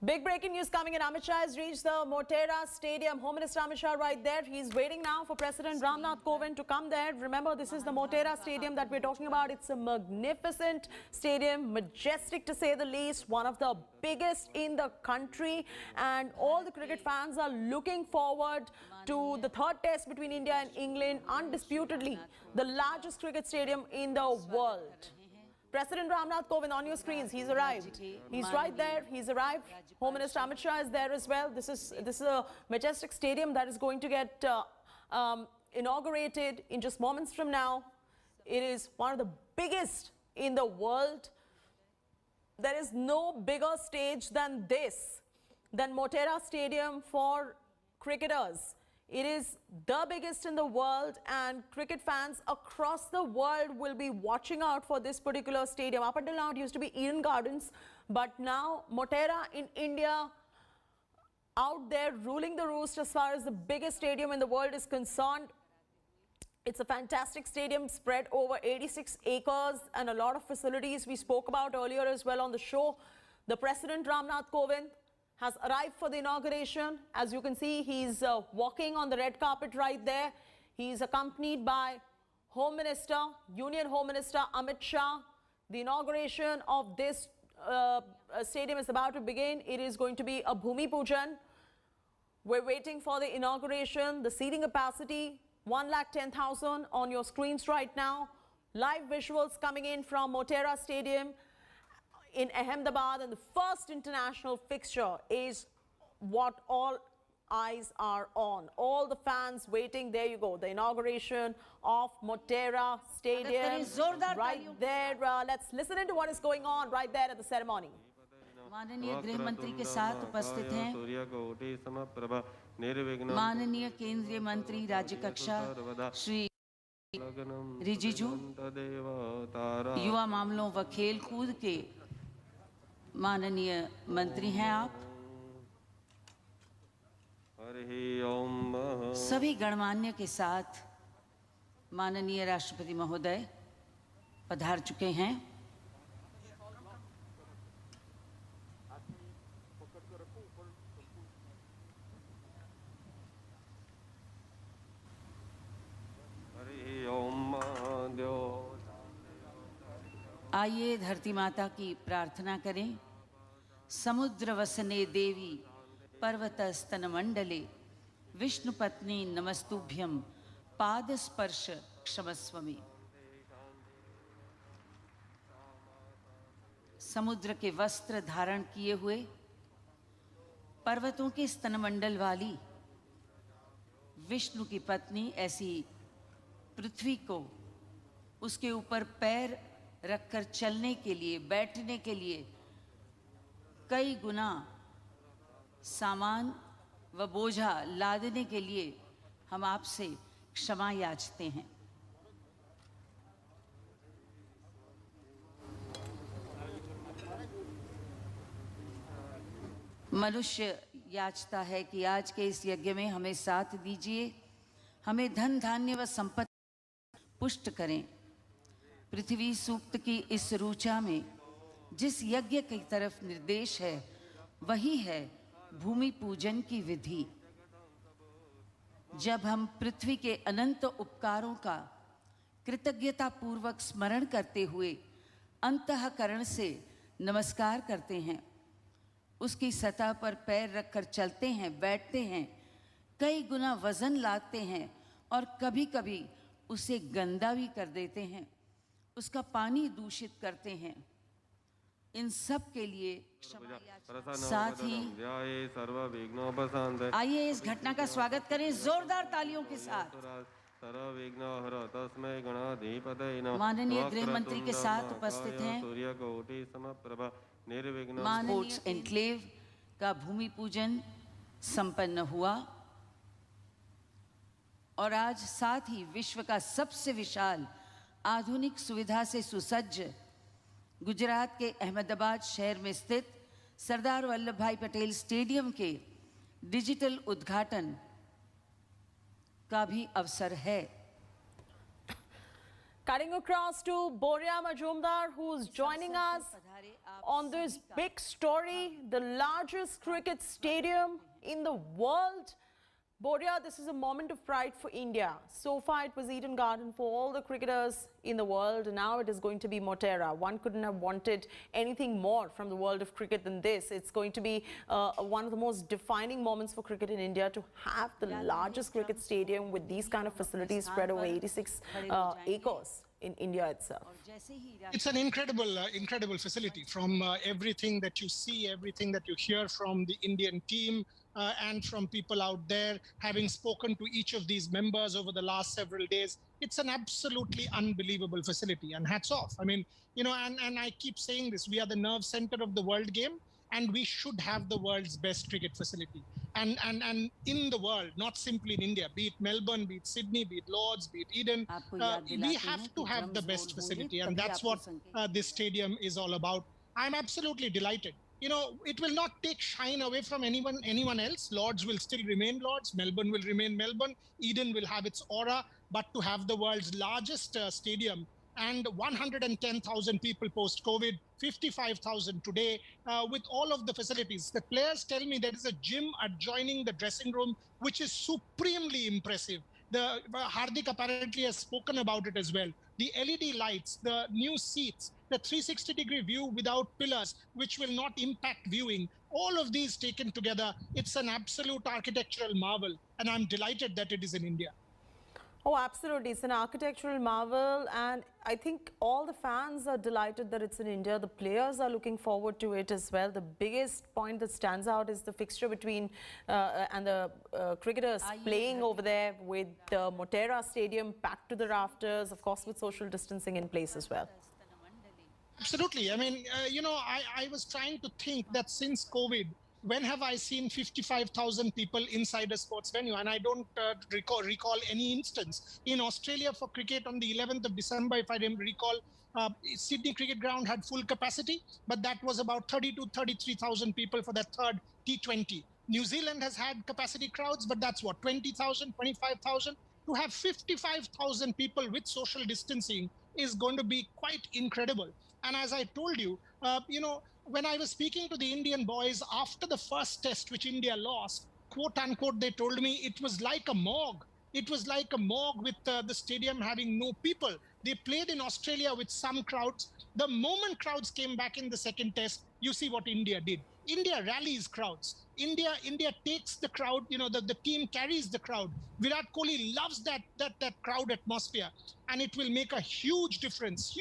Big breaking news coming in. Amit Shah has reached the Motera Stadium. Home Minister Amit Shah right there. He's waiting now for President Ramnath Kovind to come there. Remember, this is the Motera Stadium that we're talking about. It's a magnificent stadium, majestic to say the least, one of the biggest in the country. And all the cricket fans are looking forward to the third test between India and England. Undisputedly, the largest cricket stadium in the world. President Ramnath Kovind on your screens. He's arrived. He's right there. He's arrived. Home Minister Amit Shah is there as well. This is a majestic stadium that is going to get inaugurated in just moments from now. It is one of the biggest in the world. There is no bigger stage than this, than Motera Stadium for cricketers. It is the biggest in the world, and cricket fans across the world will be watching out for this particular stadium. Up until now, it used to be Eden Gardens, but now Motera in India out there ruling the roost as far as the biggest stadium in the world is concerned. It's a fantastic stadium spread over 86 acres and a lot of facilities we spoke about earlier as well on the show. The President Ramnath Kovind has arrived for the inauguration. As you can see, he's walking on the red carpet right there. He's accompanied by Home Minister, Union Home Minister Amit Shah. The inauguration of this stadium is about to begin. It is going to be a Bhumi Pujan. We're waiting for the inauguration. The seating capacity, 110,000 on your screens right now. Live visuals coming in from Motera Stadium in Ahmedabad, and the first international fixture is what all eyes are on. All the fans waiting. There you go, the inauguration of Motera Stadium right there. Let's listen into what is going on right there at the ceremony. माननीय गृह मंत्री के साथ उपस्थित हैं माननीय केंद्रीय मंत्री राज्य कक्षा श्री रिजिजू, युवा मामलों व खेल कूद के माननीय मंत्री हैं आप, सभी गणमान्य के साथ माननीय राष्ट्रपति महोदय पधार चुके हैं। आइए धरती माता की प्रार्थना करें। समुद्र वसने देवी पर्वत स्तन मंडले विष्णु पत्नी नमस्तुभ्यं पाद स्पर्श क्षमस्व मे। समुद्र के वस्त्र धारण किए हुए पर्वतों के स्तनमंडल वाली विष्णु की पत्नी ऐसी पृथ्वी को उसके ऊपर पैर रखकर चलने के लिए, बैठने के लिए कई गुना सामान व बोझा लादने के लिए हम आपसे क्षमा याचते हैं। मनुष्य याचता है कि आज के इस यज्ञ में हमें साथ दीजिए, हमें धन धान्य व संपत्ति पुष्ट करें। पृथ्वी सूक्त की इस ऋचा में जिस यज्ञ की तरफ निर्देश है वही है भूमि पूजन की विधि। जब हम पृथ्वी के अनंत उपकारों का कृतज्ञता पूर्वक स्मरण करते हुए अंतःकरण से नमस्कार करते हैं, उसकी सतह पर पैर रखकर चलते हैं, बैठते हैं, कई गुना वजन लादते हैं और कभी-कभी उसे गंदा भी कर देते हैं, उसका पानी दूषित करते हैं। इन सब के लिए साथ ही आइए इस घटना का स्वागत करें जोरदार तालियों के साथ। माननीय गृह मंत्री के साथ उपस्थित हैं स्पोर्ट्स एनक्लेव का भूमि पूजन संपन्न हुआ और आज साथ ही विश्व का सबसे विशाल आधुनिक सुविधा से सुसज्ज गुजरात के अहमदाबाद शहर में स्थित सरदार वल्लभ भाई पटेल स्टेडियम के डिजिटल उद्घाटन का भी अवसर है। Cutting across to Boria Majumdar, who's joining us on this big story, the largest cricket stadium in the world. Boria, this is a moment of pride for India. So far, it was Eden Garden for all the cricketers in the world. Now it is going to be Motera. One couldn't have wanted anything more from the world of cricket than this. It's going to be one of the most defining moments for cricket in India to have the largest cricket stadium with these kind of facilities spread over 86 acres in India itself. It's an incredible facility. From everything that you see, everything that you hear from the Indian team, and from people out there, having spoken to each of these members over the last several days, it's an absolutely unbelievable facility, and hats off. I mean, you know, and I keep saying this, we are the nerve center of the world game, and we should have the world's best cricket facility. And in the world, not simply in India, be it Melbourne, be it Sydney, be it Lords, be it Eden, we have to have the best facility, and that's what this stadium is all about. I'm absolutely delighted. You know, it will not take shine away from anyone else. Lords will still remain Lords. Melbourne will remain Melbourne. Eden will have its aura. But to have the world's largest stadium and 110,000 people post-COVID, 55,000 today, with all of the facilities. The players tell me there is a gym adjoining the dressing room, which is supremely impressive. The Hardik apparently has spoken about it as well. The LED lights, the new seats, the 360-degree view without pillars, which will not impact viewing. All of these taken together, it's an absolute architectural marvel, and I'm delighted that it is in India. Oh, absolutely. It's an architectural marvel, and I think all the fans are delighted that it's in India. The players are looking forward to it as well. The biggest point that stands out is the fixture between and the cricketers playing over there with the Motera Stadium packed to the rafters, of course, with social distancing in place as well. Absolutely. I mean, you know, I was trying to think that since COVID, when have I seen 55,000 people inside a sports venue? And I don't recall any instance. In Australia for cricket on the 11th of December, if I recall, Sydney Cricket Ground had full capacity, but that was about 30 to 33,000 people for that third T20. New Zealand has had capacity crowds, but that's what, 20,000, 25,000? To have 55,000 people with social distancing is going to be quite incredible. And as I told you, you know, when I was speaking to the Indian boys after the first test, which India lost, quote unquote, they told me it was like a morgue. It was like a morgue with the stadium having no people. They played in Australia with some crowds. The moment crowds came back in the second test, you see what India did. India rallies crowds. India takes the crowd, you know, the team carries the crowd. Virat Kohli loves that crowd atmosphere, and it will make a huge difference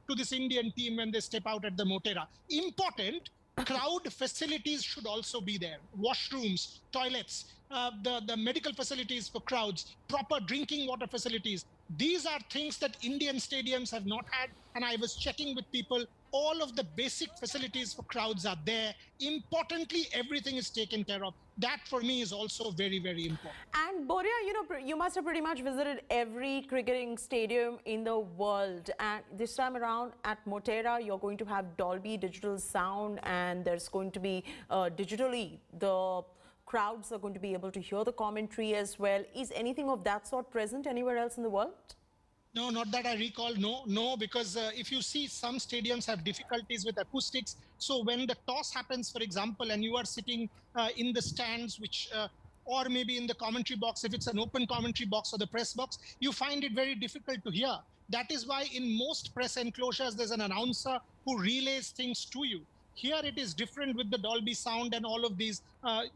to this Indian team when they step out at the Motera. Important, crowd facilities should also be there. Washrooms, toilets, the medical facilities for crowds, proper drinking water facilities. These are things that Indian stadiums have not had, and I was checking with people. All of the basic facilities for crowds are there. Importantly, everything is taken care of. That for me is also very, very important. And Boria, you know, you must have pretty much visited every cricketing stadium in the world. And this time around at Motera, you're going to have Dolby digital sound, and there's going to be digitally, the crowds are going to be able to hear the commentary as well. Is anything of that sort present anywhere else in the world? No, not that I recall. No, because if you see, some stadiums have difficulties with acoustics. So when the toss happens, for example, and you are sitting in the stands, which or maybe in the commentary box, if it's an open commentary box or the press box, you find it very difficult to hear. That is why in most press enclosures, there's an announcer who relays things to you. Here it is different with the Dolby sound and all of these,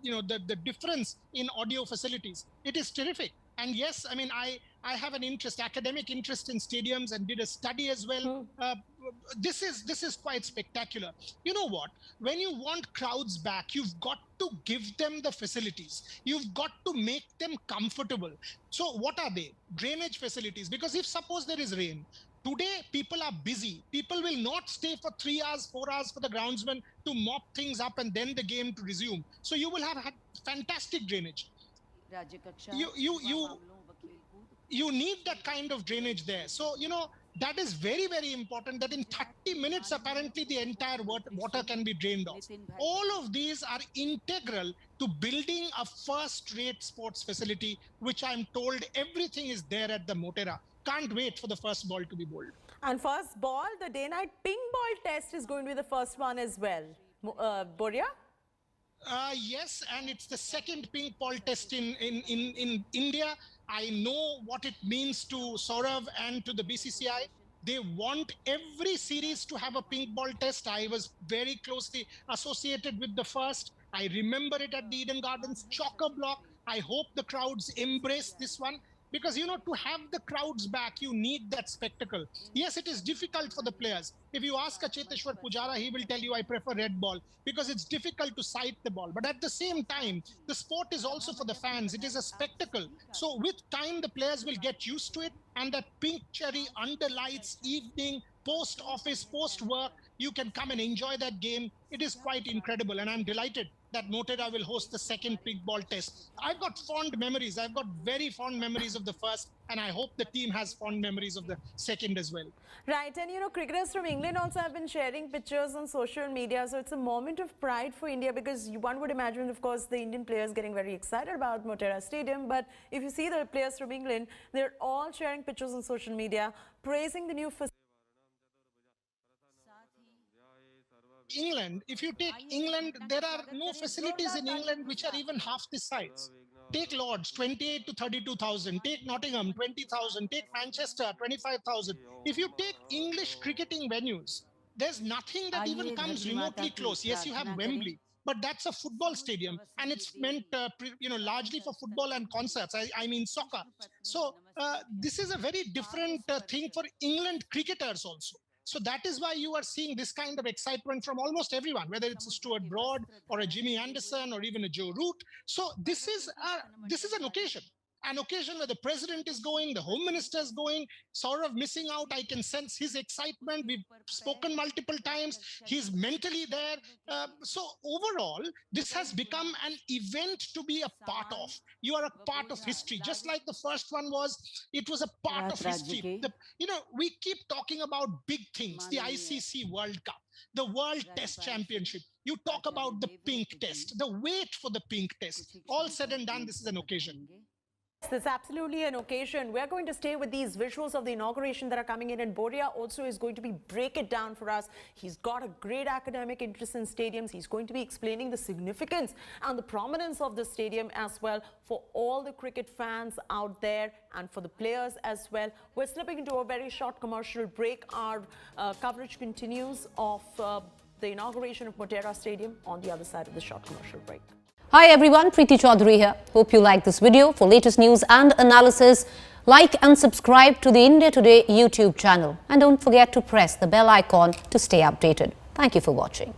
you know, the difference in audio facilities. It is terrific. And yes, I mean, I have an interest, academic interest in stadiums, and did a study as well. This is quite spectacular. You know what? When you want crowds back, you've got to give them the facilities. You've got to make them comfortable. So what are they? Drainage facilities. Because if suppose there is rain, today people are busy. People will not stay for 3 hours, 4 hours for the groundsman to mop things up and then the game to resume. So you will have had fantastic drainage. You need that kind of drainage there. So, you know, that is very, very important, that in 30 minutes, apparently, the entire water can be drained off. All of these are integral to building a first-rate sports facility, which I'm told everything is there at the Motera. can't wait for the first ball to be bowled. And first ball, the day-night ping ball test is going to be the first one as well. Boria? Yes, and it's the second pink ball test in India. I know what it means to Saurav and to the BCCI. They want every series to have a pink ball test. I was very closely associated with the first. I remember it at the Eden Gardens, chock-a-block. I hope the crowds embrace this one. Because, you know, to have the crowds back, you need that spectacle. Yes, it is difficult for the players. If you ask a Cheteshwar Pujara, he will tell you, I prefer red ball because it's difficult to sight the ball. But at the same time, the sport is also for the fans. It is a spectacle. So with time, the players will get used to it. And that pink cherry under lights, evening, post office, post work, you can come and enjoy that game. It is quite incredible. And I'm delighted that Motera will host the second pink ball test. I've got fond memories. I've got very fond memories of the first, and I hope the team has fond memories of the second as well. Right, and you know, cricketers from England also have been sharing pictures on social media, so it's a moment of pride for India because one would imagine, of course, the Indian players getting very excited about Motera Stadium, but if you see the players from England, they're all sharing pictures on social media, praising the new facility. England, if you take England, there are no facilities in England which are even half the size. Take Lords, 28 to 32,000. Take Nottingham, 20,000. Take Manchester, 25,000. If you take English cricketing venues, there's nothing that even comes remotely close. Yes, you have Wembley, but that's a football stadium, and it's meant, largely for football and concerts. I mean soccer. So this is a very different thing for England cricketers also. So that is why you are seeing this kind of excitement from almost everyone, whether it's a Stuart Broad or a Jimmy Anderson or even a Joe Root. So this is an occasion where the president is going, the home minister is going, Saurav missing out. I can sense his excitement. We've spoken multiple times. He's mentally there. So overall, this has become an event to be a part of. You are a part of history, just like the first one was. It was a part of history. We keep talking about big things, the ICC World Cup, the World Test Championship. You talk about the pink test, the wait for the pink test. All said and done, this is an occasion. It's absolutely an occasion. We're going to stay with these visuals of the inauguration that are coming in, and Boria also is going to break it down for us. He's got a great academic interest in stadiums. He's going to be explaining the significance and the prominence of the stadium as well for all the cricket fans out there and for the players as well. We're slipping into a very short commercial break. Our coverage continues of the inauguration of Motera Stadium on the other side of the short commercial break. Hi everyone, Preeti Chaudhary here. Hope you like this video. For latest news and analysis, like and subscribe to the India Today YouTube channel. And don't forget to press the bell icon to stay updated. Thank you for watching.